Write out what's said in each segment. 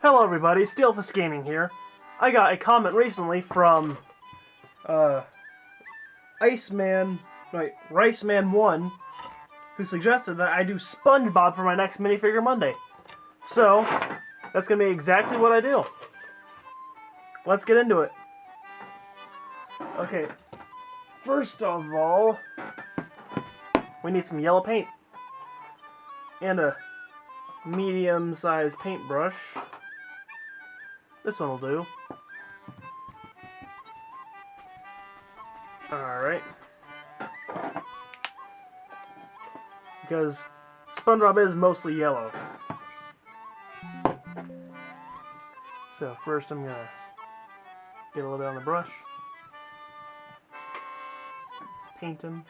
Hello everybody, Steelfist Gaming here. I got a comment recently from Riceman1, who suggested that I do SpongeBob for my next Minifigure Monday. So, that's going to be exactly what I do. Let's get into it. Okay, first of all, we need some yellow paint. And a medium-sized paintbrush. This one will do. Alright. Because SpongeBob is mostly yellow. So first I'm gonna get a little bit on the brush. Paint him.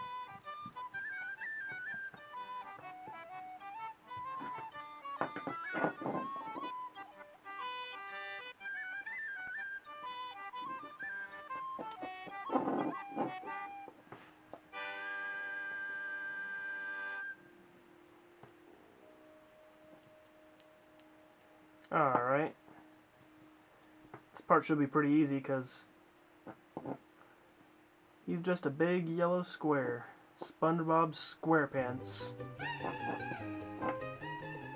Alright. This part should be pretty easy because he's just a big yellow square. SpongeBob SquarePants.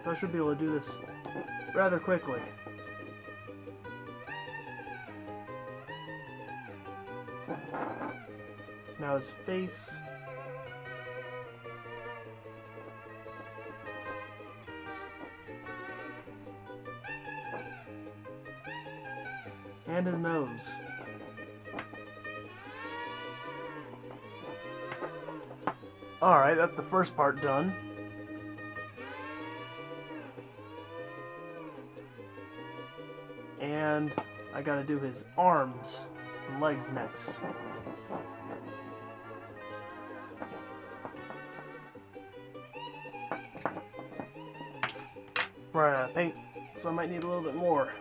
So I should be able to do this rather quickly. Now his face. And his nose. Alright, that's the first part done. And I gotta do his arms and legs next. Right out of paint, so I might need a little bit more.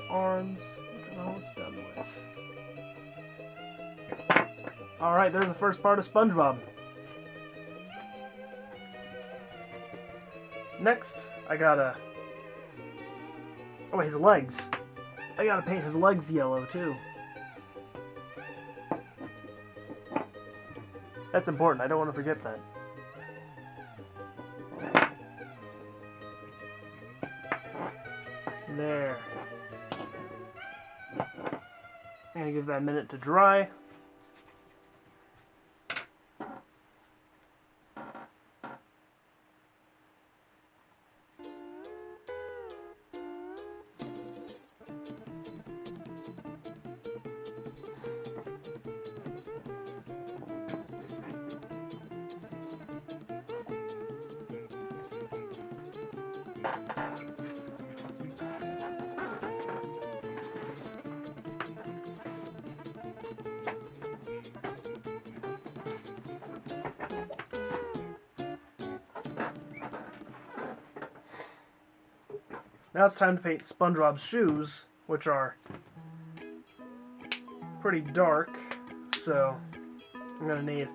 Arms, which I'm almost done with. Alright, there's the first part of SpongeBob. Next, I gotta... Oh, his legs. I gotta paint his legs yellow, too. That's important, I don't want to forget that. There. I'm gonna give that a minute to dry. Now it's time to paint SpongeBob's shoes, which are pretty dark, so I'm going to need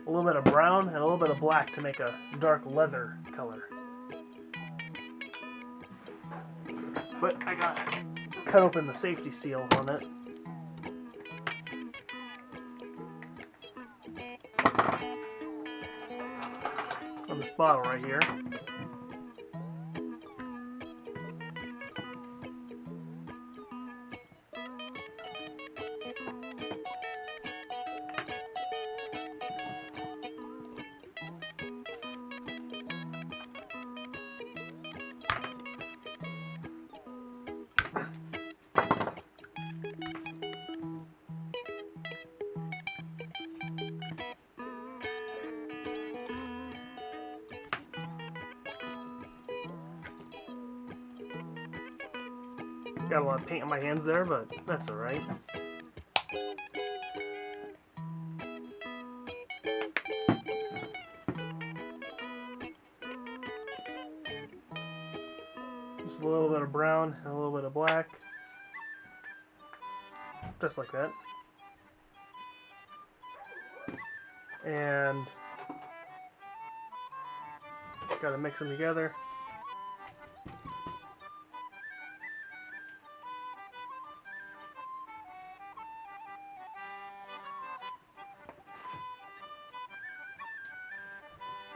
a little bit of brown and a little bit of black to make a dark leather color. But I got to cut open the safety seal on it. On this bottle right here. Got a lot of paint on my hands there, but that's alright. Just a little bit of brown and a little bit of black. Just like that. And gotta mix them together.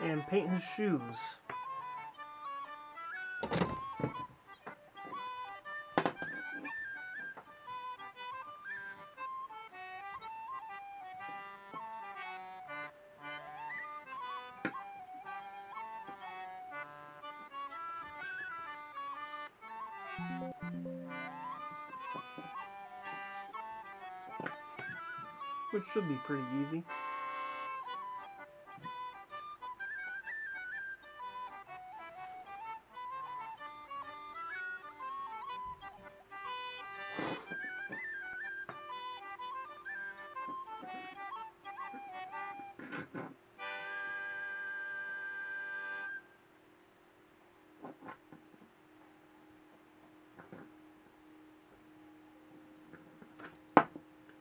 And paint his shoes. Which should be pretty easy.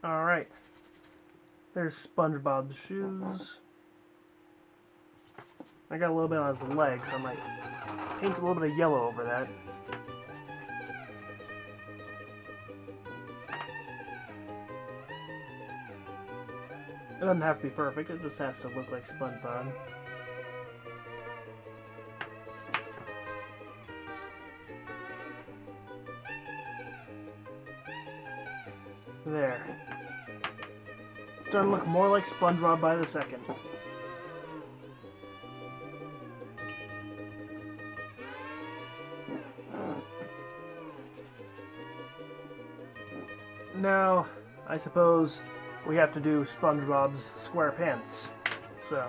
Alright. There's SpongeBob's shoes. I got a little bit on his legs, so I might paint a little bit of yellow over that. It doesn't have to be perfect, it just has to look like SpongeBob. There. Starting to look more like SpongeBob by the second. Now, I suppose we have to do SpongeBob's square pants. So,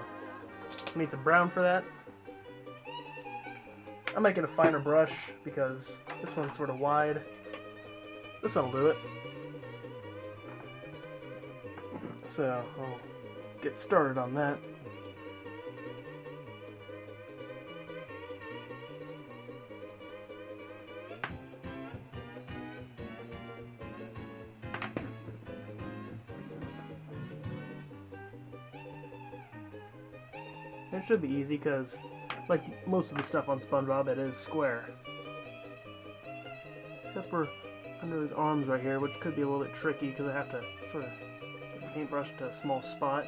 need some brown for that. I might get a finer brush because this one's sort of wide. This one will do it. So, I'll get started on that. It should be easy because, like most of the stuff on SpongeBob, it is square. Except for under his arms right here, which could be a little bit tricky because I have to sort of get the paintbrush to a small spot.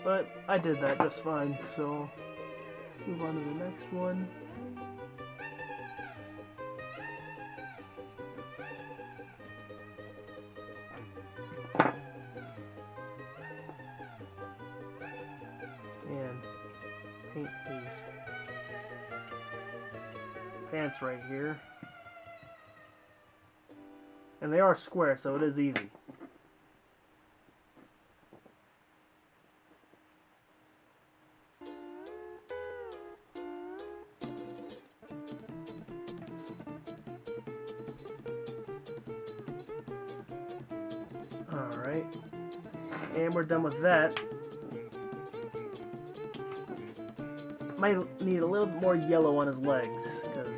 But I did that just fine, so move on to the next one. And paint his pants right here. And they are square, so it is easy. Alright. And we're done with that. Might need a little bit more yellow on his legs, because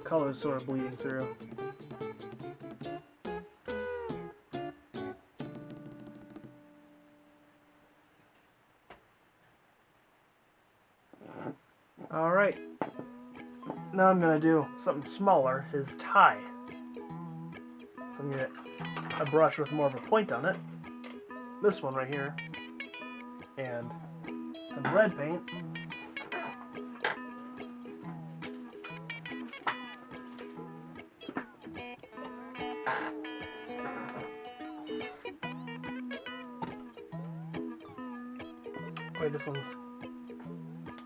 color's sort of bleeding through. Alright. Now I'm going to do something smaller, his tie. So I'm going to get a brush with more of a point on it. This one right here. And some red paint. Wait, this one's...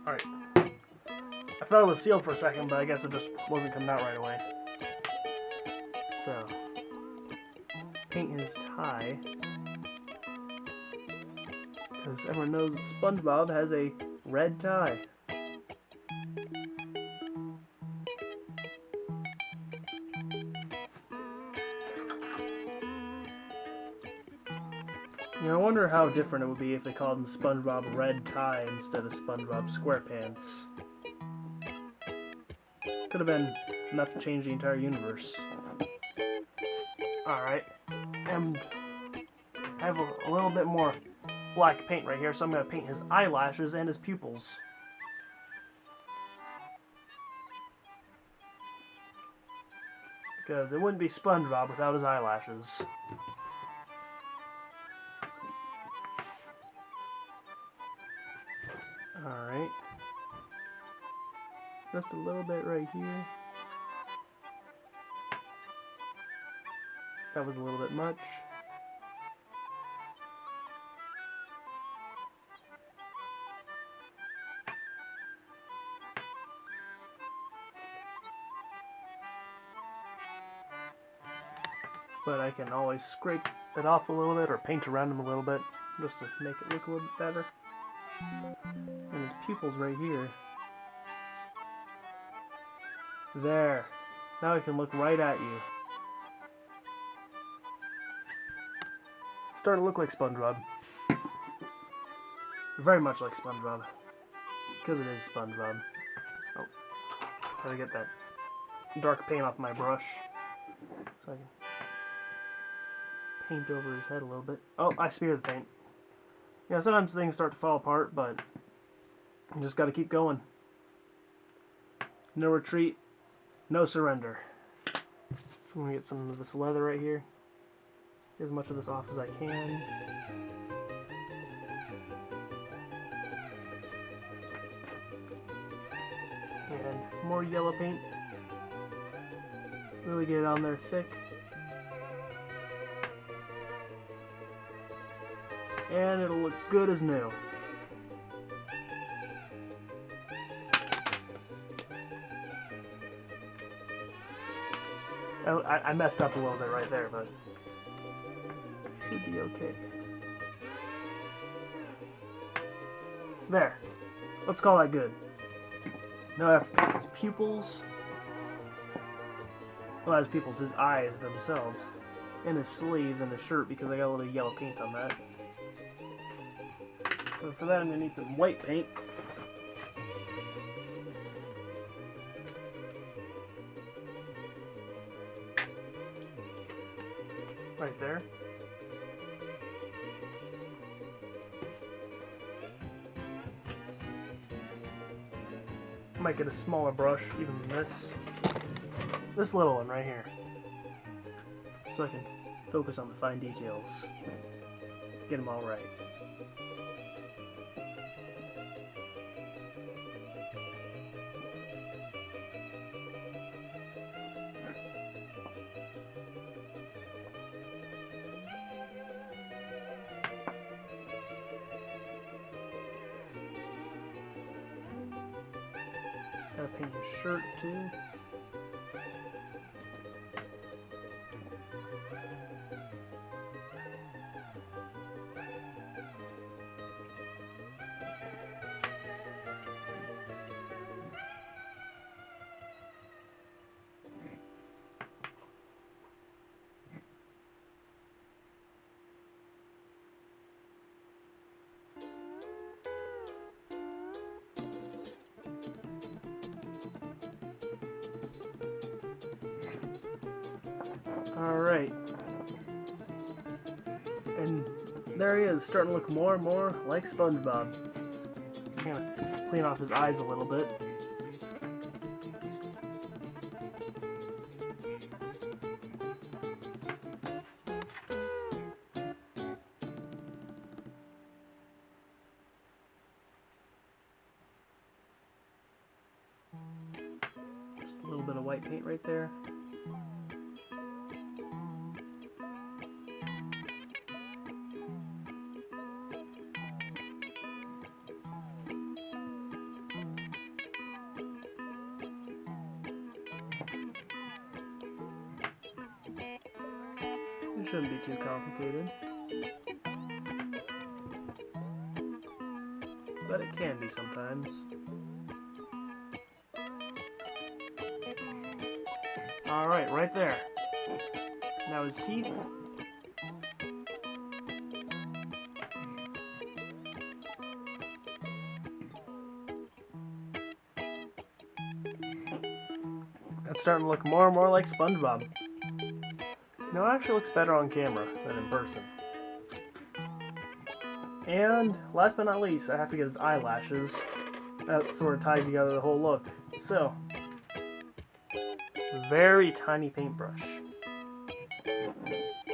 Alright. I thought it was sealed for a second, but I guess it just wasn't coming out right away. So, paint his tie. As everyone knows, SpongeBob has a red tie. You know, I wonder how different it would be if they called him SpongeBob Red Tie instead of SpongeBob SquarePants. Could have been enough to change the entire universe. Alright, and I have a little bit more black paint right here, so I'm going to paint his eyelashes and his pupils. Because it wouldn't be SpongeBob without his eyelashes. Alright. Just a little bit right here. That was a little bit much. But I can always scrape it off a little bit or paint around him a little bit just to make it look a little bit better. And his pupils right here. There. Now I can look right at you. Starting to look like SpongeBob. Very much like SpongeBob. Because it is SpongeBob. Oh. Gotta get that dark paint off my brush. So I can paint over his head a little bit. Oh, I smeared the paint. Yeah, sometimes things start to fall apart, but you just gotta keep going. No retreat, no surrender. So I'm gonna get some of this leather right here. Get as much of this off as I can. And more yellow paint. Really get it on there thick. And it'll look good as new. Oh, I messed up a little bit right there, but should be okay. There. Let's call that good. Now I have to paint his pupils. Well, his pupils, his eyes themselves. And his sleeves and his shirt because I got a little yellow paint on that. So for that I'm going to need some white paint. Right there. I might get a smaller brush even than this. This little one right here. So I can focus on the fine details. Get them all right. Gotta paint his shirt too. Alright. And there he is, starting to look more and more like SpongeBob. I'm gonna clean off his eyes a little bit. Just a little bit of white paint right there. It shouldn't be too complicated. but it can be sometimes. Alright, right there. Now his teeth. That's starting to look more and more like SpongeBob. No, it actually looks better on camera than in person. And last but not least, I have to get his eyelashes. That sort of ties together the whole look. So, very tiny paintbrush. I'm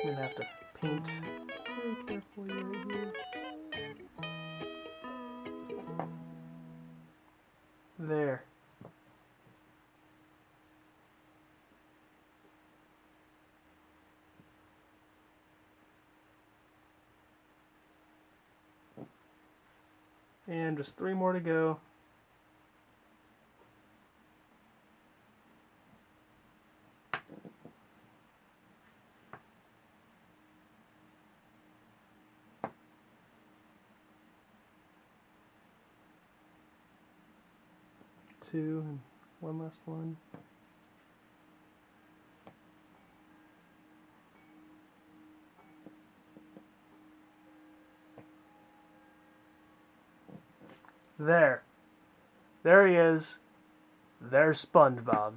gonna have to paint right there for you right here. There. And just 3 more to go. Two, and one last one. There. There he is. There's SpongeBob.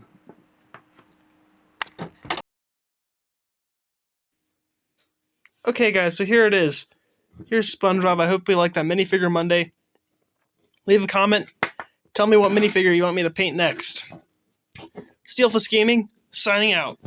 Okay guys, so here it is. Here's SpongeBob. I hope you like that Minifigure Monday. Leave a comment. Tell me what minifigure you want me to paint next. Steelfist Gaming, signing out.